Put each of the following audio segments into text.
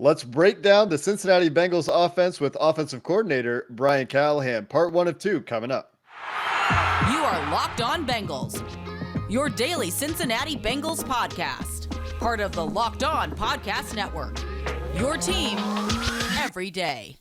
Let's break down the Cincinnati Bengals offense with offensive coordinator Brian Callahan. Part 1 of 2 coming up. You are Locked On Bengals, your daily Cincinnati Bengals podcast. Part of the Locked On Podcast Network, your team every day.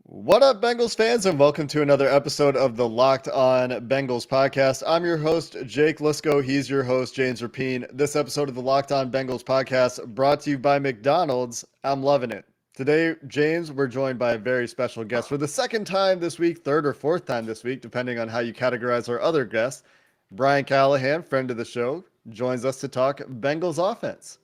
What up, Bengals fans, and welcome to another episode of the Locked On Bengals podcast. I'm your host, Jake Lisco. He's your host, James Rapine. This episode of the Locked On Bengals podcast brought to you by McDonald's. I'm loving it. Today, James, we're joined by a very special guest for the second time this week, third or fourth time this week, depending on how you categorize our other guests. Brian Callahan, friend of the show, joins us to talk Bengals offense.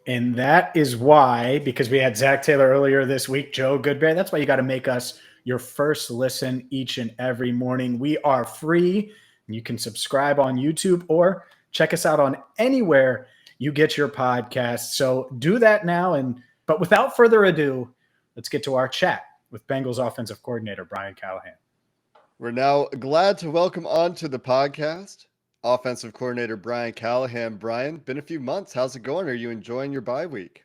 And that is why, because we had Zach Taylor earlier this week, Joe Goodberry, that's why you got to make us your first listen each and every morning. We are free, and you can subscribe on YouTube or check us out on anywhere you get your podcast. So do that now. But without further ado, let's get to our chat with Bengals offensive coordinator Brian Callahan. We're now glad to welcome on to the podcast offensive coordinator Brian Callahan. Brian, been a few months. How's it going? Are you enjoying your bye week?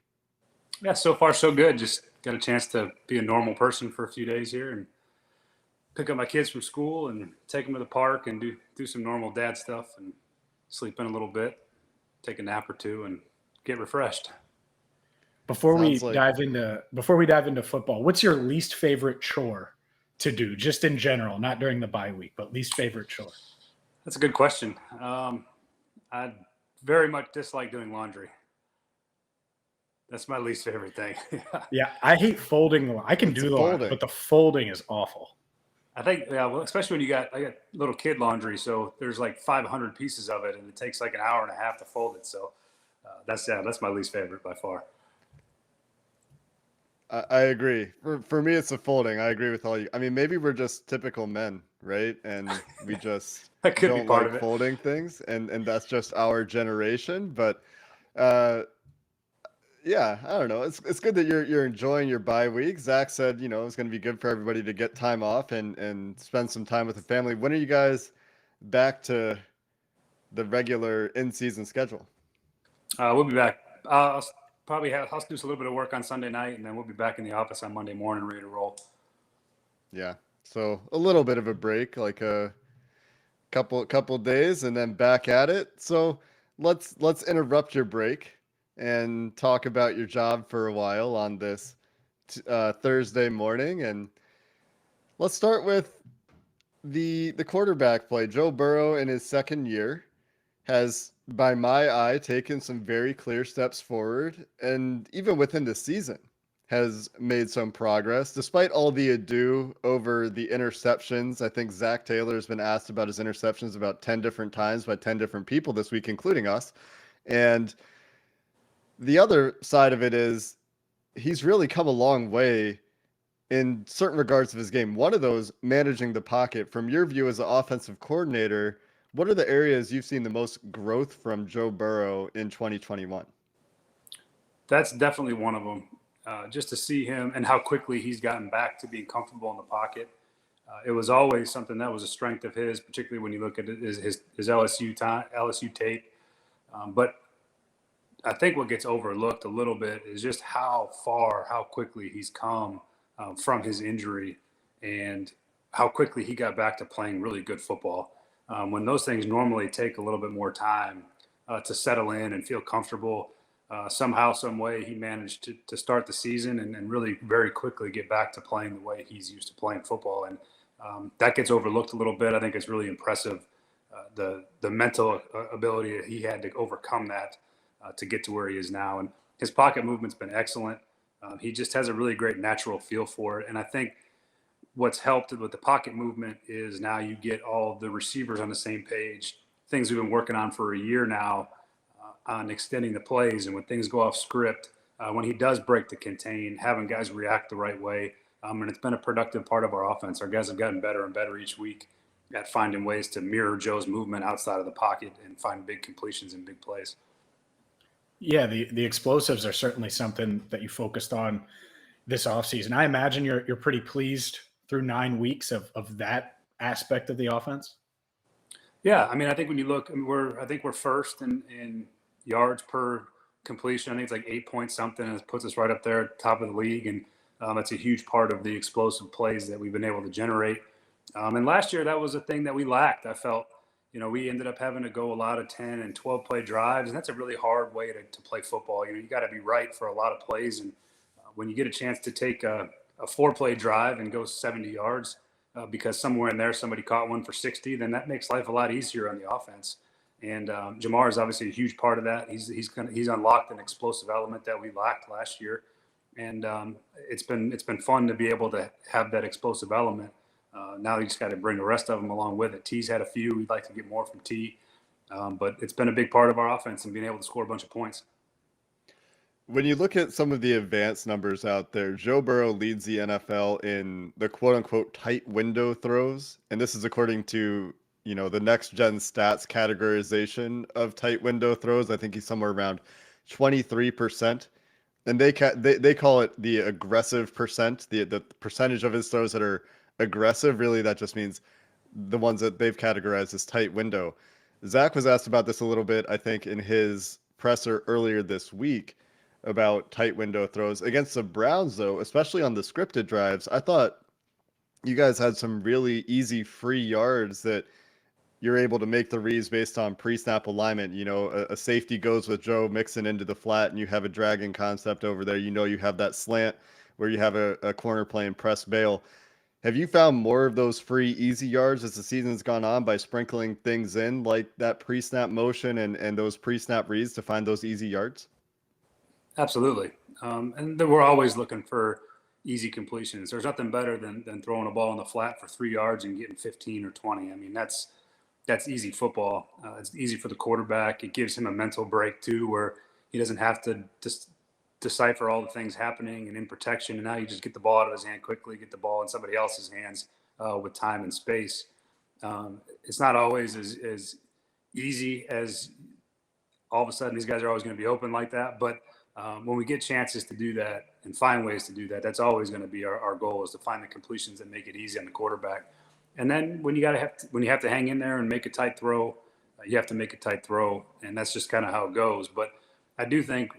Yeah, so far so good. Just got a chance to be a normal person for a few days here and pick up my kids from school and take them to the park and do some normal dad stuff and sleep in a little bit, take a nap or two, and get refreshed. Before we dive into football, what's your least favorite chore to do, just in general, not during the bye week, but least favorite chore? That's a good question. I very much dislike doing laundry. That's my least favorite thing. Yeah, I hate folding. I can do the laundry, but the folding is awful. I think, well, especially when I got little kid laundry, so there's like 500 pieces of it, and it takes like an hour and a half to fold it. So that's my least favorite by far. I agree. For me, it's the folding. I agree with all you. I mean, maybe we're just typical men, right? And we just that could don't be part like of it. Folding things, and that's just our generation. But yeah, I don't know. It's good that you're enjoying your bye week. Zach said, it's going to be good for everybody to get time off and spend some time with the family. When are you guys back to the regular in-season schedule? We'll be back. I'll do a little bit of work on Sunday night, and then we'll be back in the office on Monday morning, ready to roll. Yeah, so a little bit of a break, like a couple days, and then back at it. So let's interrupt your break and talk about your job for a while on this Thursday morning, and let's start with the quarterback play. Joe Burrow in his second year has, by my eye, taken some very clear steps forward, and even within the season has made some progress, despite all the ado over the interceptions. I think Zach Taylor has been asked about his interceptions about 10 different times by 10 different people this week, including us. And the other side of it is he's really come a long way in certain regards of his game. One of those, managing the pocket. From your view as an offensive coordinator, what are the areas you've seen the most growth from Joe Burrow in 2021? That's definitely one of them. Just to see him and how quickly he's gotten back to being comfortable in the pocket. It was always something that was a strength of his, particularly when you look at his LSU tape. But I think what gets overlooked a little bit is just how quickly he's come from his injury and how quickly he got back to playing really good football. When those things normally take a little bit more time to settle in and feel comfortable, somehow, some way, he managed to start the season and really very quickly get back to playing the way he's used to playing football. And that gets overlooked a little bit. I think it's really impressive, the mental ability that he had to overcome that to get to where he is now. And his pocket movement's been excellent. He just has a really great natural feel for it. And I think what's helped with the pocket movement is now you get all the receivers on the same page, things we've been working on for a year now on extending the plays. And when things go off script, when he does break the contain, having guys react the right way. And it's been a productive part of our offense. Our guys have gotten better and better each week at finding ways to mirror Joe's movement outside of the pocket and find big completions and big plays. Yeah, the explosives are certainly something that you focused on this offseason. I imagine you're pretty pleased through 9 weeks of that aspect of the offense. Yeah, I mean, I think when you look, I mean, I think we're first in yards per completion. I think it's like 8 point something, and it puts us right up there at the top of the league. And that's a huge part of the explosive plays that we've been able to generate. And last year, that was a thing that we lacked. I felt, we ended up having to go a lot of 10 and 12 play drives, and that's a really hard way to play football. You got to be right for a lot of plays. And when you get a chance to take a 4 play drive and go 70 yards, because somewhere in there somebody caught one for 60, then that makes life a lot easier on the offense. And Jamar is obviously a huge part of that. He's unlocked an explosive element that we lacked last year, and it's been fun to be able to have that explosive element. Now you just got to bring the rest of them along with it. T's had a few. We'd like to get more from T, but it's been a big part of our offense and being able to score a bunch of points. When you look at some of the advanced numbers out there, Joe Burrow leads the NFL in the quote unquote tight window throws. And this is according to, the next gen stats categorization of tight window throws. I think he's somewhere around 23%. And they call it the aggressive percent, the percentage of his throws that are aggressive. Really, that just means the ones that they've categorized as tight window. Zach was asked about this a little bit, I think, in his presser earlier this week about tight window throws against the Browns, though, especially on the scripted drives. I thought you guys had some really easy free yards that you're able to make the reads based on pre-snap alignment. A safety goes with Joe Mixon into the flat and you have a dragging concept over there. You have that slant where you have a corner playing press bail. Have you found more of those free easy yards as the season's gone on by sprinkling things in like that pre-snap motion and those pre-snap reads to find those easy yards? Absolutely. And then we're always looking for easy completions. There's nothing better than throwing a ball in the flat for 3 yards and getting 15 or 20. I mean, that's easy football. It's easy for the quarterback. It gives him a mental break too, where he doesn't have to just decipher all the things happening and in protection. And now you just get the ball out of his hand quickly, get the ball in somebody else's hands with time and space. It's not always as easy as all of a sudden these guys are always going to be open like that. But when we get chances to do that and find ways to do that, that's always going to be our goal, is to find the completions that make it easy on the quarterback. And then when you have to hang in there and make a tight throw, you have to make a tight throw, and that's just kind of how it goes. But I do think,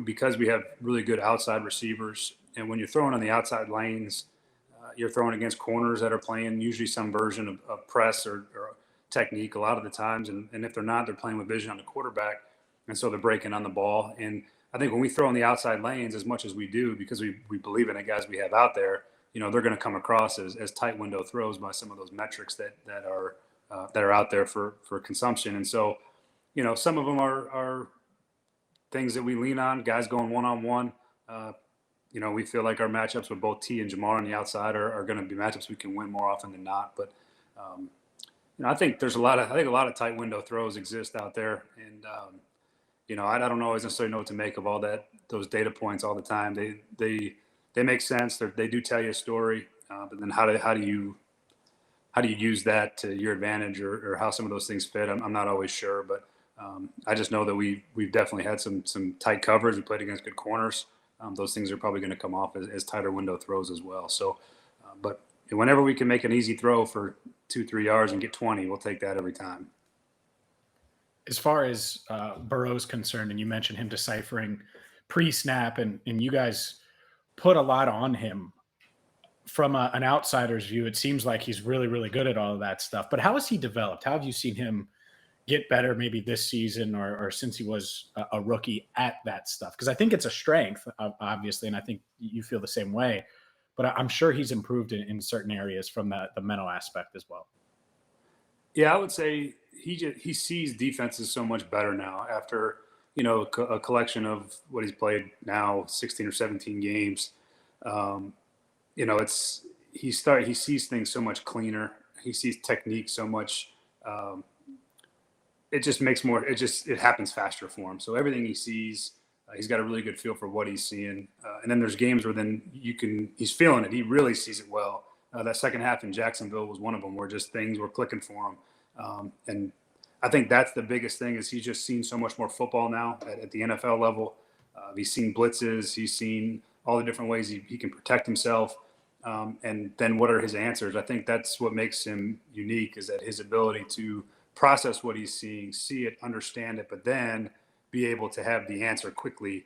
because we have really good outside receivers, and when you're throwing on the outside lanes, you're throwing against corners that are playing usually some version of press or technique a lot of the times. And if they're not, they're playing with vision on the quarterback, and so they're breaking on the ball. And I think when we throw in the outside lanes as much as we do, because we believe in the guys we have out there, they're going to come across as tight window throws by some of those metrics that are out there for consumption. And so, some of them are things that we lean on, guys going one-on-one. We feel like our matchups with both T and Jamar on the outside are going to be matchups we can win more often than not. But, I think there's a lot of tight window throws exist out there. And, I don't always necessarily know what to make of all those data points all the time. They make sense. They do tell you a story, but then how do you use that to your advantage, or how some of those things fit? I'm not always sure, but I just know that we've definitely had some tight coverage. We played against good corners. Those things are probably going to come off as tighter window throws as well. So, but whenever we can make an easy throw for 2-3 yards and get 20, we'll take that every time. As far as Burrow's concerned, and you mentioned him deciphering pre-snap, and you guys put a lot on him. From an outsider's view, it seems like he's really, really good at all of that stuff. But how has he developed? How have you seen him get better maybe this season or since he was a rookie at that stuff? Because I think it's a strength, obviously, and I think you feel the same way. But I'm sure he's improved in certain areas from the mental aspect as well. Yeah, I would say he sees defenses so much better now after a collection of what he's played now, 16 or 17 games. He sees things so much cleaner. He sees technique so much. It just makes more. It happens faster for him. So everything he sees, he's got a really good feel for what he's seeing. And then there's games where he's feeling it. He really sees it well. That second half in Jacksonville was one of them where just things were clicking for him. And I think that's the biggest thing, is he's just seen so much more football now at the NFL level. He's seen blitzes. He's seen all the different ways he can protect himself. And then what are his answers? I think that's what makes him unique, is that his ability to process what he's seeing, see it, understand it, but then be able to have the answer quickly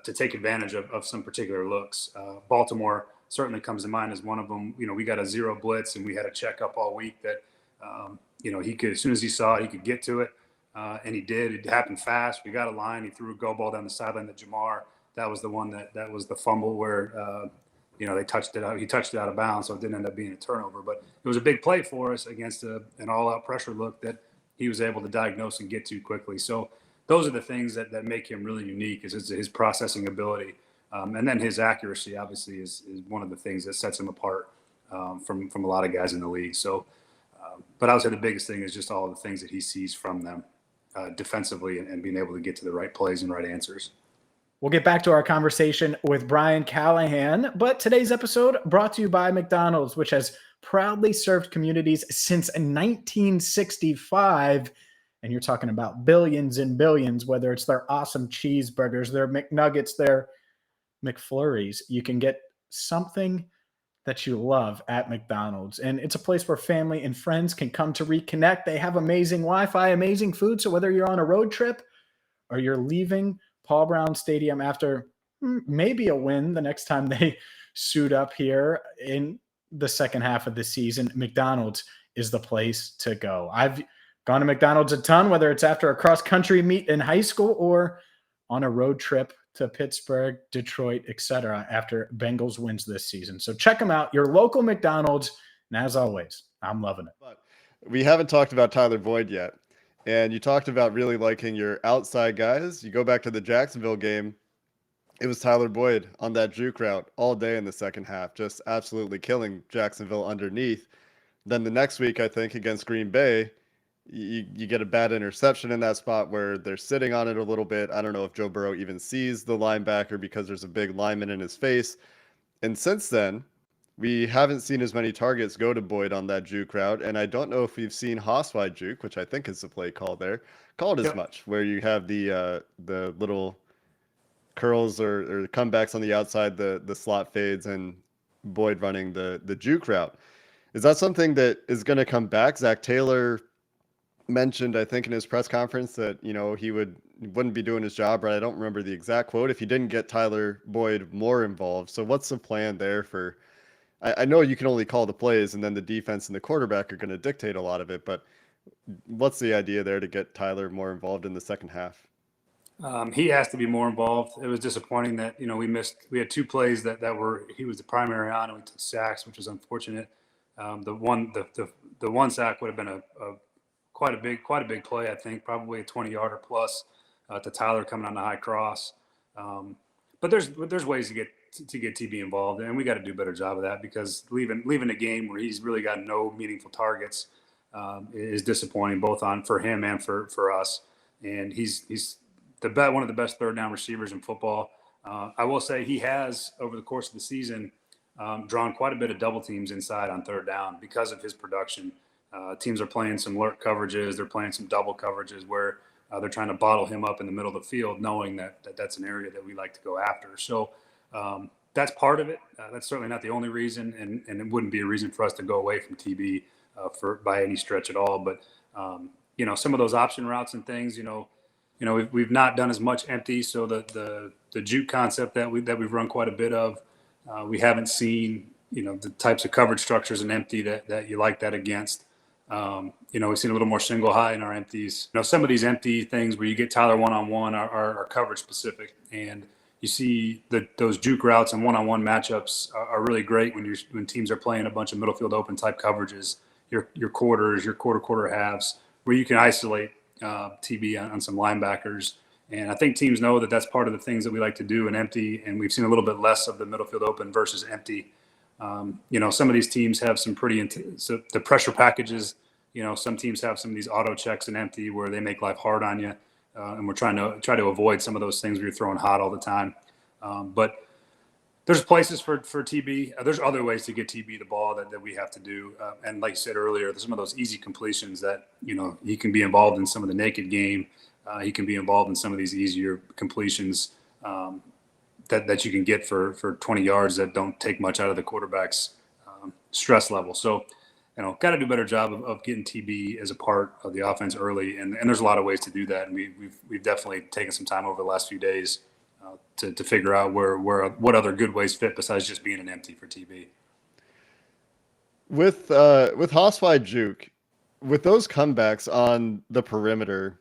to take advantage of some particular looks. Baltimore certainly comes to mind as one of them. We got a zero blitz, and we had a checkup all week that, he could, as soon as he saw it, he could get to it. And he did. It happened fast. We got a line. He threw a go ball down the sideline to Jamar. That was the one that was the fumble where, they touched it out. He touched it out of bounds, so it didn't end up being a turnover. But it was a big play for us against an all-out pressure look that he was able to diagnose and get to quickly. So those are the things that make him really unique, is his processing ability. And then his accuracy, obviously, is one of the things that sets him apart from a lot of guys in the league. So, but I would say the biggest thing is just all the things that he sees from them defensively and being able to get to the right plays and right answers. We'll get back to our conversation with Brian Callahan, but today's episode brought to you by McDonald's, which has proudly served communities since 1965. And you're talking about billions and billions, whether it's their awesome cheeseburgers, their McNuggets, their McFlurries. You can get something that you love at McDonald's. And it's a place where family and friends can come to reconnect. They have amazing Wi-Fi, amazing food. So whether you're on a road trip or you're leaving Paul Brown Stadium after maybe a win the next time they suit up here in the second half of the season, McDonald's is the place to go. I've gone to McDonald's a ton, whether it's after a cross-country meet in high school or on a road trip to Pittsburgh, Detroit, etc. after Bengals wins this season. So check them out, your local McDonald's. And as always, I'm loving it. But we haven't talked about Tyler Boyd yet. And you talked about really liking your outside guys. You go back to the Jacksonville game. It was Tyler Boyd on that juke route all day in the second half, just absolutely killing Jacksonville underneath. Then the next week, I think, against Green Bay, you get a bad interception in that spot where they're sitting on it a little bit. I don't know if Joe Burrow even sees the linebacker because there's a big lineman in his face. And since then, we haven't seen as many targets go to Boyd on that juke route. And I don't know if we've seen Hoss-wide juke, which I think is the play call there, called as much, where you have the little curls or comebacks on the outside, the slot fades, and Boyd running the juke route. Is that something that is going to come back? Zach Taylor mentioned, I think, in his press conference that, he wouldn't be doing his job, right? I don't remember the exact quote, if he didn't get Tyler Boyd more involved. So what's the plan there for, I know you can only call the plays and then the defense and the quarterback are going to dictate a lot of it, but what's the idea there to get Tyler more involved in the second half? He has to be more involved. It was disappointing that, we had two plays that he was the primary on, and we took sacks, which was unfortunate. The one sack would have been quite a big play, I think, probably a 20-yarder plus to Tyler coming on the high cross. But there's ways to get TB involved, and we got to do a better job of that, because leaving a game where he's really got no meaningful targets is disappointing, both for him and for us. And he's one of the best third down receivers in football. I will say he has, over the course of the season, drawn quite a bit of double teams inside on third down because of his production. Teams are playing some lurk coverages. They're playing some double coverages where they're trying to bottle him up in the middle of the field, knowing that's an area that we like to go after. So that's part of it. That's certainly not the only reason, and it wouldn't be a reason for us to go away from TB by any stretch at all. But some of those option routes and things, we've not done as much empty. So the juke concept that we've run quite a bit of, we haven't seen the types of coverage structures in empty that you like that against. We've seen a little more single high in our empties. Some of these empty things where you get Tyler one-on-one are coverage specific, and you see those juke routes and one-on-one matchups are really great when teams are playing a bunch of middle field open type coverages, your quarters, your quarter halves, where you can isolate TB on some linebackers. And I think teams know that that's part of the things that we like to do in empty, and we've seen a little bit less of the middle field open versus empty. Some of these teams have some so the pressure packages, some teams have some of these auto checks in empty where they make life hard on you. And we're trying to avoid some of those things where you're throwing hot all the time. But there's places for TB. There's other ways to get TB the ball that we have to do. And like you said earlier, there's some of those easy completions that, he can be involved in some of the naked game. He can be involved in some of these easier completions that you can get for 20 yards that don't take much out of the quarterback's stress level. So got to do a better job of getting TB as a part of the offense early. And there's a lot of ways to do that. And we've definitely taken some time over the last few days to figure out what other good ways fit besides just being an empty for TB. With Hosswide Juke, with those comebacks on the perimeter,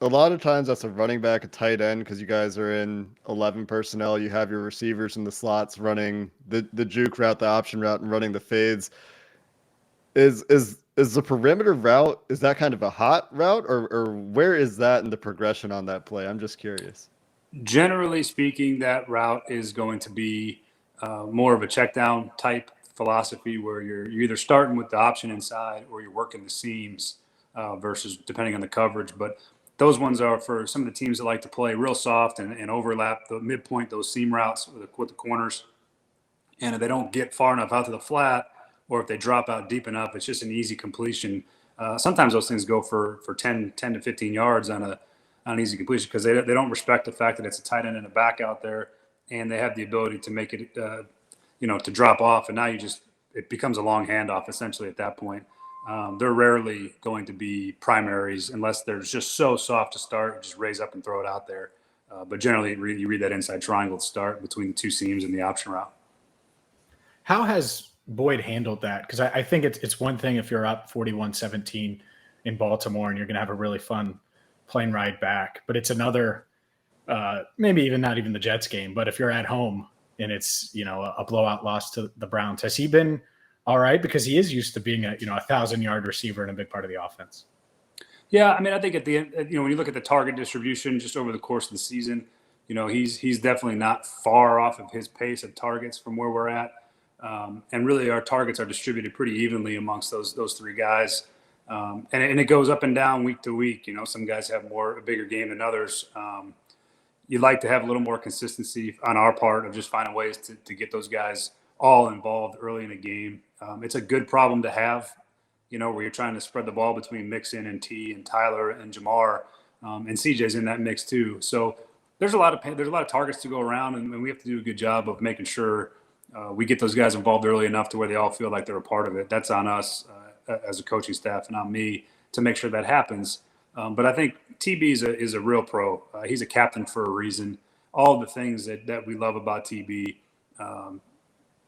a lot of times that's a running back, a tight end, because you guys are in 11 personnel. You have your receivers in the slots running the juke route, the option route, and running the fades. Is the perimeter route, is that kind of a hot route, or where is that in the progression on that play? I'm just curious. Generally speaking, that route is going to be more of a check down type philosophy where you're either starting with the option inside or you're working the seams versus depending on the coverage. But those ones are for some of the teams that like to play real soft and overlap the midpoint, those seam routes with the corners. And if they don't get far enough out to the flat, or if they drop out deep enough, it's just an easy completion. Sometimes those things go for 10 to 15 yards on an easy completion because they don't respect the fact that it's a tight end and a back out there, and they have the ability to make it, to drop off. And now it becomes a long handoff essentially at that point. They're rarely going to be primaries unless they're just so soft to start, just raise up and throw it out there. But generally, you read that inside triangle to start between the two seams and the option route. How has Boyd handled that? Because I think it's one thing if you're up 41-17 in Baltimore and you're going to have a really fun plane ride back, but it's another, maybe even not even the Jets game, but if you're at home and it's, a blowout loss to the Browns, has he been all right? Because he is used to being a 1,000-yard receiver and a big part of the offense. Yeah, I mean, I think at the end, when you look at the target distribution just over the course of the season, he's definitely not far off of his pace of targets from where we're at. And really our targets are distributed pretty evenly amongst those three guys. And it goes up and down week to week. Some guys have a bigger game than others. You'd like to have a little more consistency on our part of just finding ways to get those guys all involved early in a game. It's a good problem to have, where you're trying to spread the ball between Mixon and T and Tyler and Jamar, and CJ's in that mix too. So there's a lot of targets to go around, and we have to do a good job of making sure we get those guys involved early enough to where they all feel like they're a part of it. That's on us as a coaching staff and on me to make sure that happens. But I think TB is a real pro. He's a captain for a reason. All the things that we love about TB,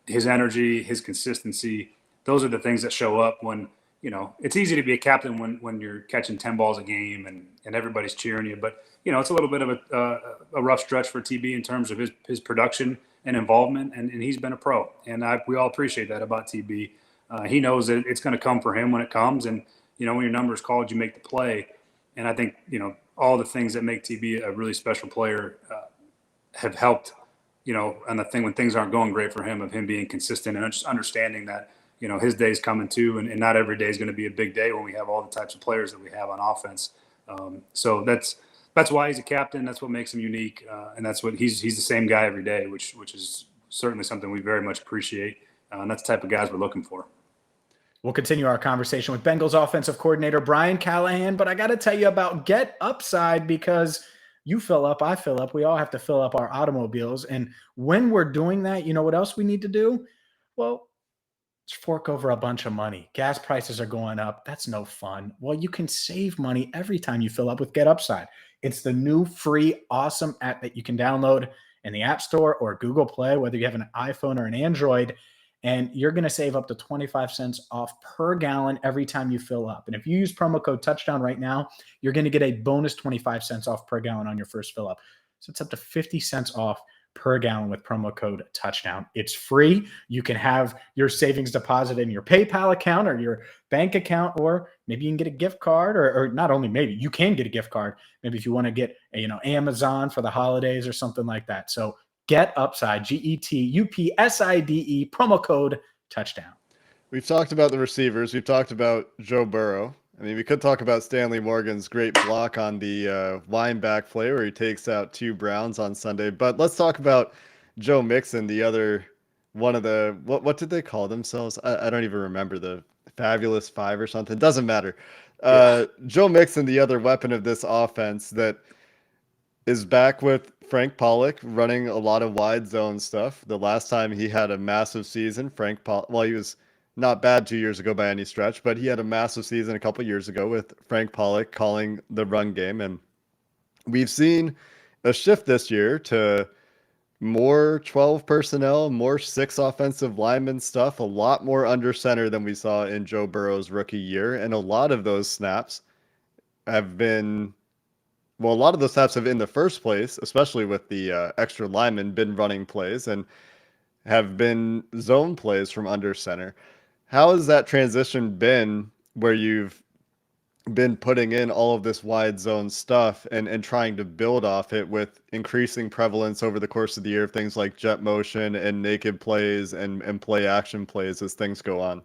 his energy, his consistency, those are the things that show up when, it's easy to be a captain when you're catching 10 balls a game and everybody's cheering you. But, it's a little bit of a rough stretch for TB in terms of his production and involvement, and he's been a pro. And we all appreciate that about TB. He knows that it's going to come for him when it comes. And, when your number is called, you make the play. And I think, all the things that make TB a really special player have helped, and the thing when things aren't going great for him, of him being consistent and just understanding that, his day's coming too. And not every day is going to be a big day when we have all the types of players that we have on offense. So that's why he's a captain. That's what makes him unique. And that's what he's the same guy every day, which is certainly something we very much appreciate. And that's the type of guys we're looking for. We'll continue our conversation with Bengals offensive coordinator Brian Callahan, but I got to tell you about GetUpside, because you fill up, I fill up. We all have to fill up our automobiles. And when we're doing that, you know what else we need to do? Well, fork over a bunch of money. Gas prices are going up. That's no fun. Well, you can save money every time you fill up with GetUpside. It's the new free awesome app that you can download in the App Store or Google Play, whether you have an iPhone or an Android, and you're going to save up to 25 cents off per gallon every time you fill up. And if you use promo code Touchdown right now, you're going to get a bonus 25 cents off per gallon on your first fill up. So it's up to 50 cents off per gallon with promo code Touchdown. It's free. You can have your savings deposit in your PayPal account or your bank account, or maybe you can get a gift card, or not only maybe, you can get a gift card. Maybe if you want to get Amazon for the holidays or something like that. So GetUpside, GetUpside, promo code Touchdown. We've talked about the receivers. We've talked about Joe Burrow. I mean, we could talk about Stanley Morgan's great block on the lineback play where he takes out 2 Browns on Sunday. But let's talk about Joe Mixon, the other one of the, what did they call themselves? I don't even remember, the Fabulous Five or something. Doesn't matter. Joe Mixon, the other weapon of this offense that is back with Frank Pollock running a lot of wide zone stuff. The last time he had a massive season, Frank Pollock, well, he was not bad 2 years ago by any stretch, but he had a massive season a couple years ago with Frank Pollock calling the run game. And we've seen a shift this year to more 12 personnel, more 6 offensive lineman stuff, a lot more under center than we saw in Joe Burrow's rookie year. And a lot of those snaps have been, well, a lot of the snaps have in the first place, especially with the extra linemen, been running plays and have been zone plays from under center. How has that transition been where you've been putting in all of this wide zone stuff and trying to build off it with increasing prevalence over the course of the year of things like jet motion and naked plays and play action plays as things go on?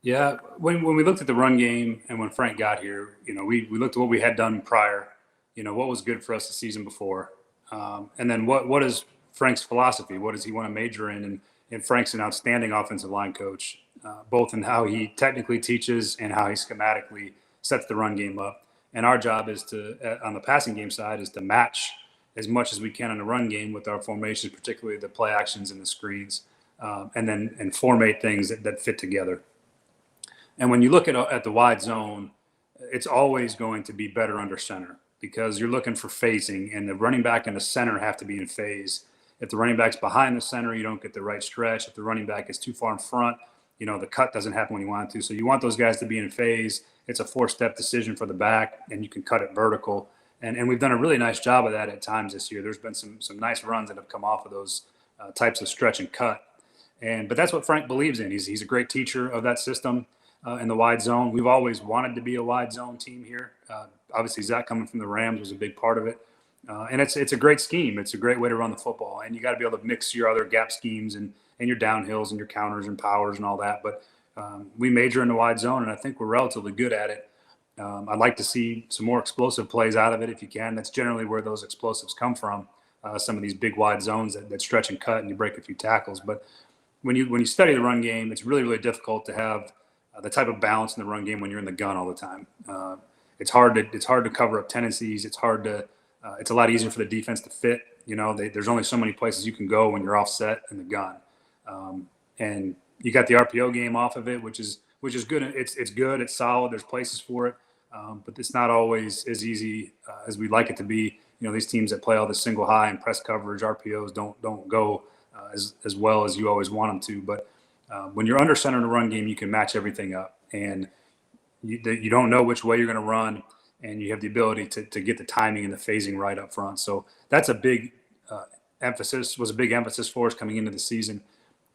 Yeah, when we looked at the run game and when Frank got here, we looked at what we had done prior, what was good for us the season before. And then what is Frank's philosophy? What does he want to major in? And Frank's an outstanding offensive line coach, both in how he technically teaches and how he schematically sets the run game up. And our job is to, on the passing game side, is to match as much as we can in the run game with our formations, particularly the play actions and the screens, and formate things that fit together. And when you look at the wide zone, it's always going to be better under center because you're looking for phasing, and the running back and the center have to be in phase. If the running back's behind the center, you don't get the right stretch. If the running back is too far in front, the cut doesn't happen when you want it to. So you want those guys to be in phase. It's a 4-step decision for the back, and you can cut it vertical. And we've done a really nice job of that at times this year. There's been some nice runs that have come off of those types of stretch and cut. But that's what Frank believes in. He's a great teacher of that system in the wide zone. We've always wanted to be a wide zone team here. Obviously, Zach coming from the Rams was a big part of it. And it's a great scheme. It's a great way to run the football. And you got to be able to mix your other gap schemes and your downhills and your counters and powers and all that. But we major in the wide zone, and I think we're relatively good at it. I'd like to see some more explosive plays out of it if you can. That's generally where those explosives come from, some of these big wide zones that stretch and cut and you break a few tackles. But when you study the run game, it's really, really difficult to have the type of balance in the run game when you're in the gun all the time. It's hard to cover up tendencies. It's a lot easier for the defense to fit. There's only so many places you can go when you're offset in the gun. And you got the RPO game off of it, which is good. It's good. It's solid. There's places for it. But it's not always as easy as we'd like it to be. These teams that play all the single high and press coverage, RPOs don't go as well as you always want them to. But when you're under center in the run game, you can match everything up, and you don't know which way you're going to run, and you have the ability to get the timing and the phasing right up front. So that's a big emphasis for us coming into the season.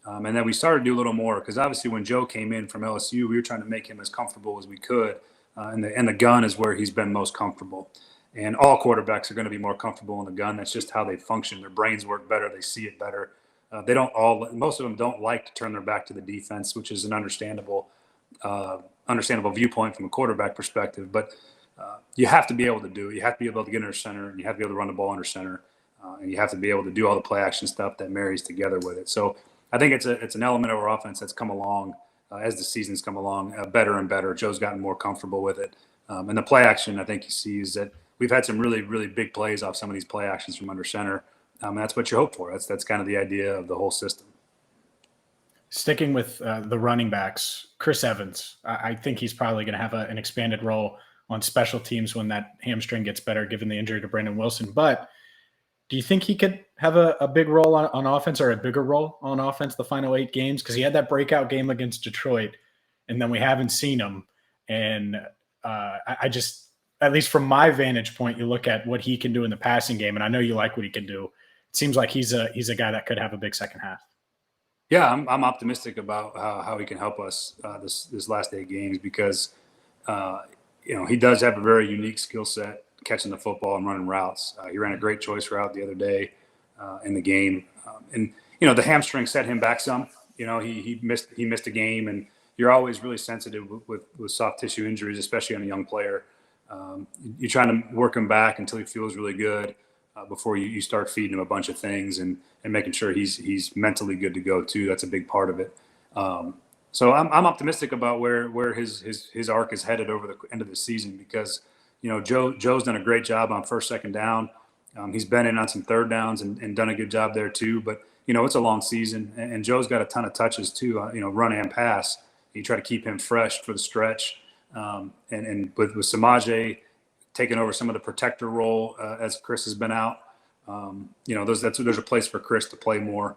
And then we started to do a little more because obviously when Joe came in from LSU, we were trying to make him as comfortable as we could. And the gun is where he's been most comfortable. And all quarterbacks are going to be more comfortable in the gun. That's just how they function. Their brains work better. They see it better. Most of them don't like to turn their back to the defense, which is an understandable viewpoint from a quarterback perspective. But you have to be able to do it. You have to be able to get under center, and you have to be able to run the ball under center. And you have to be able to do all the play action stuff that marries together with it. So I think it's an element of our offense that's come along as the season's come along better and better. Joe's gotten more comfortable with it. And the play action, I think he sees that we've had some really, really big plays off some of these play actions from under center. And that's what you hope for. That's kind of the idea of the whole system. Sticking with the running backs, Chris Evans, I think he's probably going to have an expanded role on special teams when that hamstring gets better, given the injury to Brandon Wilson. But do you think he could have a big role on offense, or a bigger role on offense the final 8 games? Because he had that breakout game against Detroit, and then we haven't seen him. And I just, at least from my vantage point, you look at what he can do in the passing game, and I know you like what he can do. It seems like he's a guy that could have a big second half. Yeah, I'm optimistic about how he can help us this last 8 games because he does have a very unique skill set catching the football and running routes. He ran a great choice route the other day in the game, and the hamstring set him back some. He missed a game, and you're always really sensitive with soft tissue injuries, especially on a young player. You're trying to work him back until he feels really good before you start feeding him a bunch of things and making sure he's mentally good to go too. That's a big part of it. So I'm optimistic about where his arc is headed over the end of the season because Joe's done a great job on first, second down. He's been in on some third downs and done a good job there too. But it's a long season, and Joe's got a ton of touches too, run and pass. You try to keep him fresh for the stretch. And with Samaje taking over some of the protector role as Chris has been out, there's a place for Chris to play more,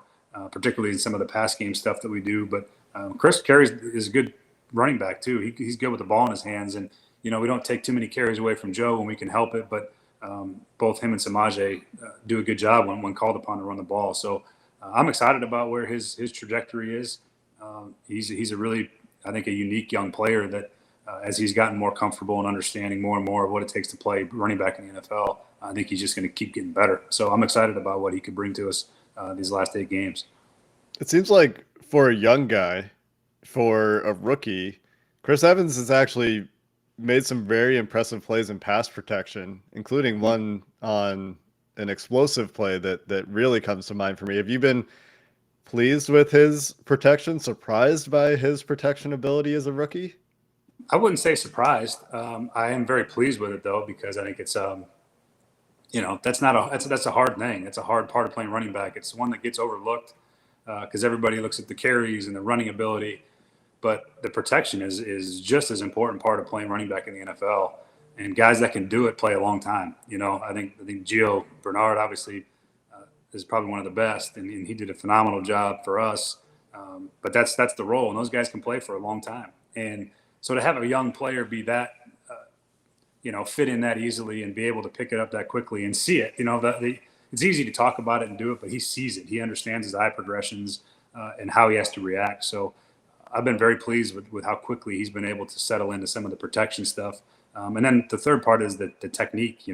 particularly in some of the pass game stuff that we do. But Chris carries is a good running back too. He's good with the ball in his hands, and we don't take too many carries away from Joe when we can help it. But both him and Samaje do a good job when called upon to run the ball. So I'm excited about where his trajectory is. He's a really, I think, a unique young player that as he's gotten more comfortable and understanding more and more of what it takes to play running back in the NFL, I think he's just going to keep getting better. So I'm excited about what he could bring to us these last 8 games. It seems like for a young guy, for a rookie, Chris Evans has actually made some very impressive plays in pass protection, including one on an explosive play that really comes to mind for me. Have you been pleased with his protection, surprised by his protection ability as a rookie? I wouldn't say surprised. I am very pleased with it though, because I think it's, that's a hard thing. It's a hard part of playing running back. It's one that gets overlooked because everybody looks at the carries and the running ability, but the protection is just as important part of playing running back in the NFL. And guys that can do it play a long time. I think Gio Bernard obviously is probably one of the best, and he did a phenomenal job for us. But that's the role, and those guys can play for a long time. And so to have a young player be that, fit in that easily and be able to pick it up that quickly and see it, it's easy to talk about it and do it, but he sees it. He understands his eye progressions and how he has to react. So I've been very pleased with how quickly he's been able to settle into some of the protection stuff. And then the third part is the technique.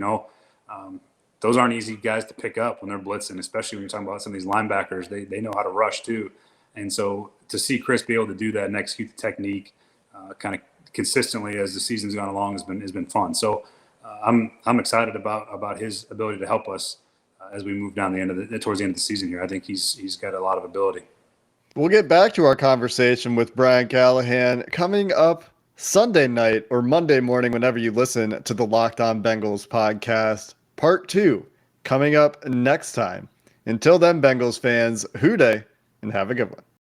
Those aren't easy guys to pick up when they're blitzing, especially when you're talking about some of these linebackers. They know how to rush too. And so to see Chris be able to do that and execute the technique kind of consistently as the season's gone along has been fun. So I'm excited about his ability to help us as we move down towards the end of the season here. I think he's got a lot of ability. We'll get back to our conversation with Brian Callahan coming up Sunday night or Monday morning, whenever you listen to the Locked On Bengals podcast, part 2, coming up next time. Until then, Bengals fans, hoo day and have a good one.